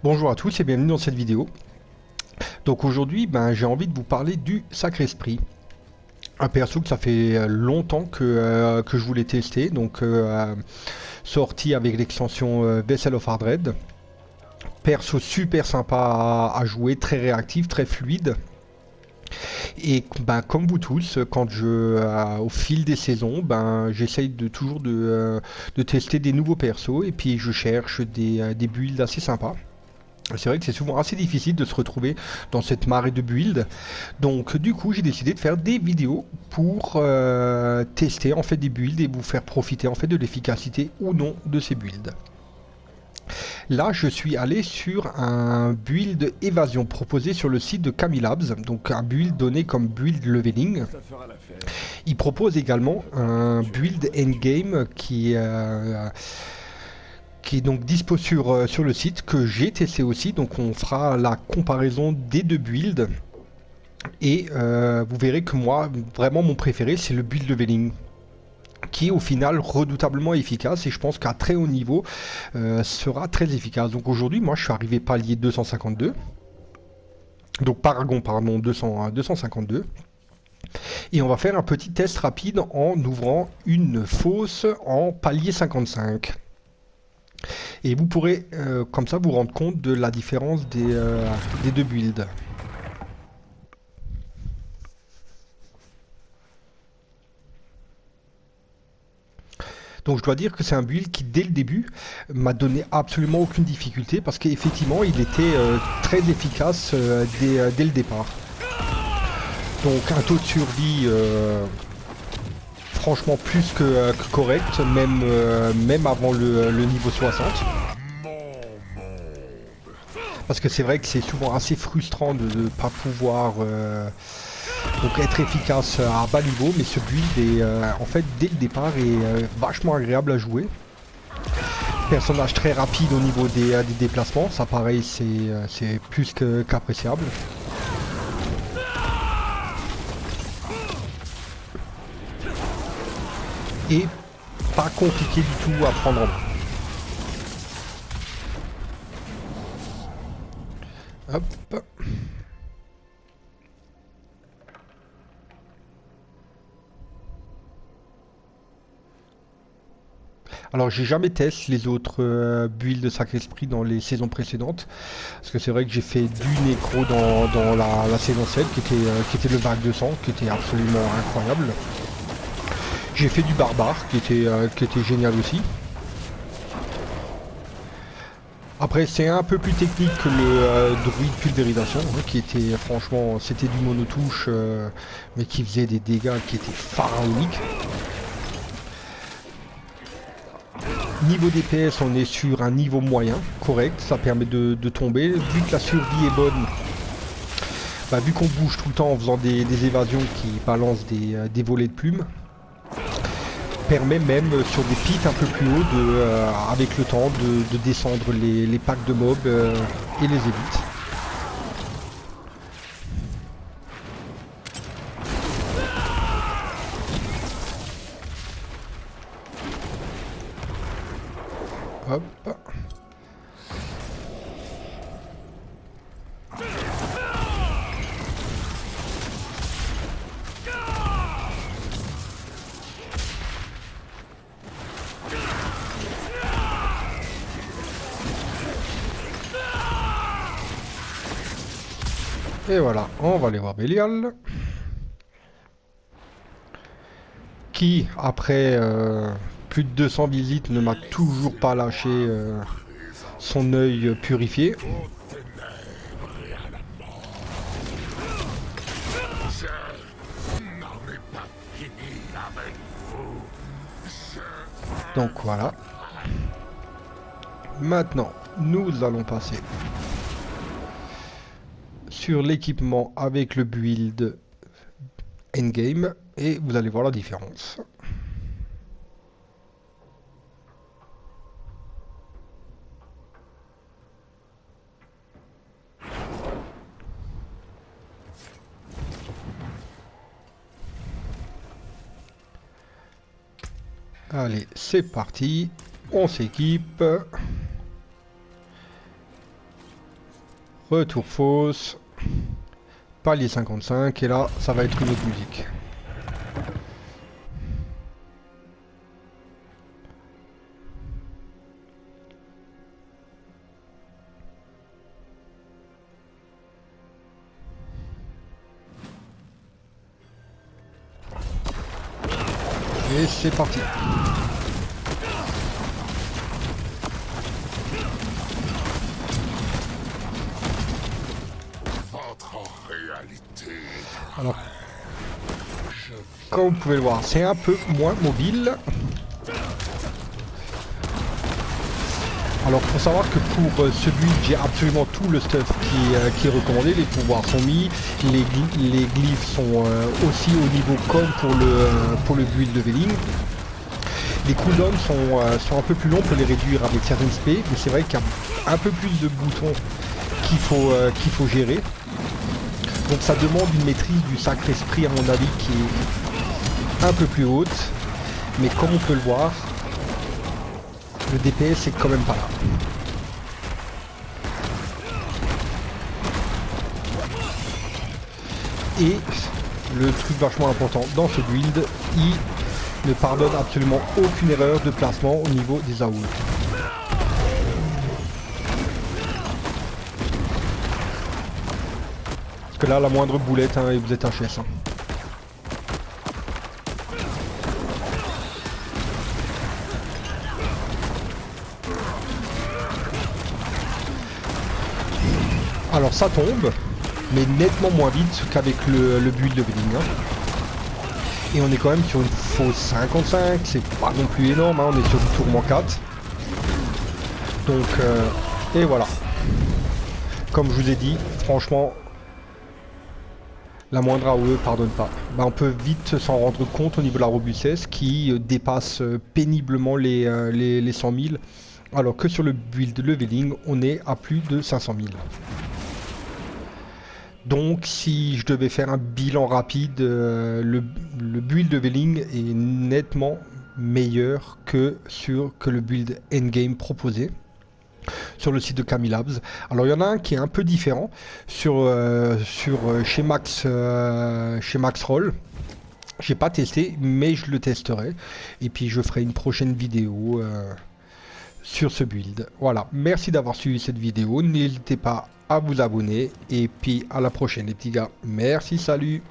Bonjour à tous et bienvenue dans cette vidéo. Donc aujourd'hui, j'ai envie de vous parler du Sacré Esprit. Un perso que ça fait longtemps que je voulais tester, donc sorti avec l'extension Vessel of Hardred. Perso super sympa à jouer, très réactif, très fluide. Et comme vous tous, au fil des saisons, j'essaye de tester des nouveaux persos et puis je cherche des builds assez sympas. C'est vrai que c'est souvent assez difficile de se retrouver dans cette marée de builds. Donc du coup, j'ai décidé de faire des vidéos pour tester en fait des builds et vous faire profiter en fait de l'efficacité ou non de ces builds. Là, je suis allé sur un build évasion proposé sur le site de Camilabs, donc un build donné comme build leveling. Il propose également un build endgame qui est donc dispo sur le site, que j'ai testé aussi. Donc on fera la comparaison des deux builds. Et vous verrez que moi, vraiment mon préféré, c'est le build leveling, qui est au final redoutablement efficace et je pense qu'à très haut niveau sera très efficace. Donc aujourd'hui, moi je suis arrivé palier 252. Donc Paragon, pardon, 252. Et on va faire un petit test rapide en ouvrant une fosse en palier 55. Et vous pourrez comme ça vous rendre compte de la différence des deux builds. Donc je dois dire que c'est un build qui dès le début m'a donné absolument aucune difficulté parce qu'effectivement il était très efficace dès le départ. Donc un taux de survie franchement plus que correct, même avant le niveau 60. Parce que c'est vrai que c'est souvent assez frustrant de ne pas pouvoir donc être efficace à bas niveau, mais ce build est en fait dès le départ est vachement agréable à jouer. Personnage très rapide au niveau des déplacements, ça pareil c'est plus qu'appréciable. Et pas compliqué du tout à prendre en main. Hop. Alors j'ai jamais testé les autres builds de Sacré Esprit dans les saisons précédentes. Parce que c'est vrai que j'ai fait du nécro dans la saison 7 qui était le vague de sang, qui était absolument incroyable. J'ai fait du barbare qui était génial aussi. Après c'est un peu plus technique que le druide pulvérisation, hein, qui était franchement, c'était du monotouche mais qui faisait des dégâts qui étaient pharaoniques. Niveau DPS, on est sur un niveau moyen, correct, ça permet de tomber. Vu que la survie est bonne, vu qu'on bouge tout le temps en faisant des évasions qui balancent des volets de plumes, permet même sur des pics un peu plus hauts avec le temps de descendre les packs de mobs et les élites. Hop. Et voilà, on va aller voir Bélial. Qui, après plus de 200 visites, ne m'a toujours pas lâché son œil purifié. Donc voilà. Maintenant, nous allons passer sur l'équipement avec le build endgame et vous allez voir la différence. Allez, c'est parti, on s'équipe. Retour fausse. Palier 55. Et là, ça va être une autre musique. Et c'est parti. Alors, comme vous pouvez le voir, c'est un peu moins mobile. Alors, faut savoir que pour ce build, j'ai absolument tout le stuff qui est recommandé. Les pouvoirs sont mis, les glyphes sont aussi au niveau comme pour le build leveling. Les cooldowns sont un peu plus longs, on peut les réduire avec certaines spés, mais c'est vrai qu'il y a un peu plus de boutons qu'il faut gérer. Donc ça demande une maîtrise du sacré esprit à mon avis qui est un peu plus haute, mais comme on peut le voir, le DPS est quand même pas là. Et le truc vachement important dans ce build, il ne pardonne absolument aucune erreur de placement au niveau des AOE. Parce que là, la moindre boulette, et vous êtes HS. Alors ça tombe, mais nettement moins vite qu'avec le build leveling. Et on est quand même sur une fausse 55, c'est pas non plus énorme, on est sur du tourment 4. Donc, et voilà. Comme je vous ai dit, franchement, la moindre AOE pardonne pas. On peut vite s'en rendre compte au niveau de la robustesse qui dépasse péniblement les 100 000. Alors que sur le build leveling, on est à plus de 500 000. Donc si je devais faire un bilan rapide, le build leveling est nettement meilleur que le build endgame proposé sur le site de Camilabs. Alors il y en a un qui est un peu différent chez Max Roll. J'ai pas testé, mais je le testerai. Et puis je ferai une prochaine vidéo sur ce build. Voilà, merci d'avoir suivi cette vidéo. N'hésitez pas à vous abonner. Et puis à la prochaine les petits gars. Merci, salut.